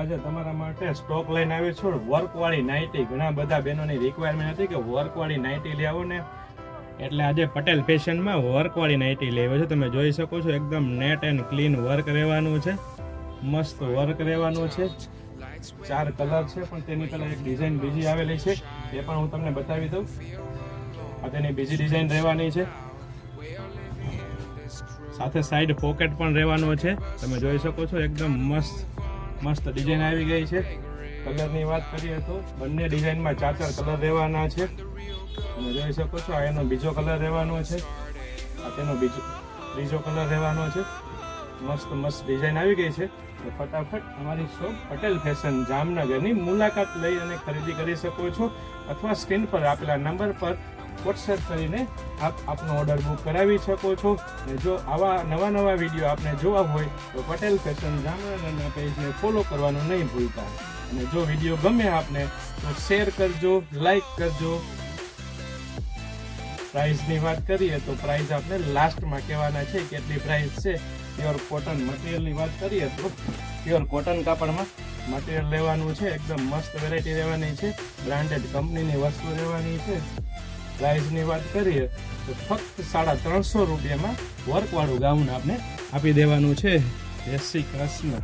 આજે તમારા માટે સ્ટોક લઈને આવ્યો છું વર્કવાળી નાઇટી. ઘણા બધા બહેનોની રિક્વાયરમેન્ટ હતી કે વર્કવાળી નાઇટી લેવો ને, એટલે આજે પટેલ ફેશનમાં વર્કવાળી નાઇટી લેવો છે. તમે જોઈ શકો છો એકદમ નેટ એન્ડ ક્લીન વર્ક રહેવાનું છે, મસ્ત વર્ક રહેવાનું છે. 4 કલર છે, પણ તેની પહેલાં એક ડિઝાઇન બીજી આવેલી છે, એ પણ હું તમને બતાવી દઉં. આ તેની બીજી ડિઝાઇન રહેવાની છે, સાથે સાઈડ પોકેટ પણ રહેવાનો છે. તમે જોઈ શકો છો એકદમ મસ્ત ડિઝાઇન આવી ગઈ છે. કલરની વાત કરીએ તો બંને ડિઝાઇનમાં 4 કલર રહેવાના છે. તમે જોઈ શકો છો આ એનો બીજો કલર રહેવાનો છે, આ તેનો બીજો કલર રહેવાનો છે. મસ્ત ડિઝાઇન આવી ગઈ છે. તો ફટાફટ અમારી શોપ પટેલ ફેશન જામનગરની મુલાકાત લઈ અને ખરીદી કરી શકો છો, અથવા સ્ક્રીન પર આપેલા નંબર પર વોટ્સએપ કરીને આપનો ઓર્ડર બુક કરાવી શકો છો. અને જો આવા નવા વિડીયો આપને જોવા હોય તો પટેલ ફેશન જામનગરના પેજને ફોલો કરવાનું નહીં ભૂલતા. અને જો વિડીયો ગમે આપને તો શેર કરજો, લાઈક કરજો. પ્રાઇસની વાત કરીએ તો પ્રાઇસ આપણે લાસ્ટમાં કહેવાના છે કેટલી પ્રાઇસ છે. પ્યોર કોટન મટીરિયલની વાત કરીએ તો પ્યોર કોટન કાપડમાં મટીરિયલ લેવાનું છે. એકદમ મસ્ત વેરાયટી રહેવાની છે, બ્રાન્ડેડ કંપનીની વસ્તુ રહેવાની છે. પ્રાઇસની વાત કરીએ તો ફક્ત 350 રૂપિયામાં વર્કવાળું ગાઉન આપણે આપી દેવાનું છે. જય શ્રી કૃષ્ણ.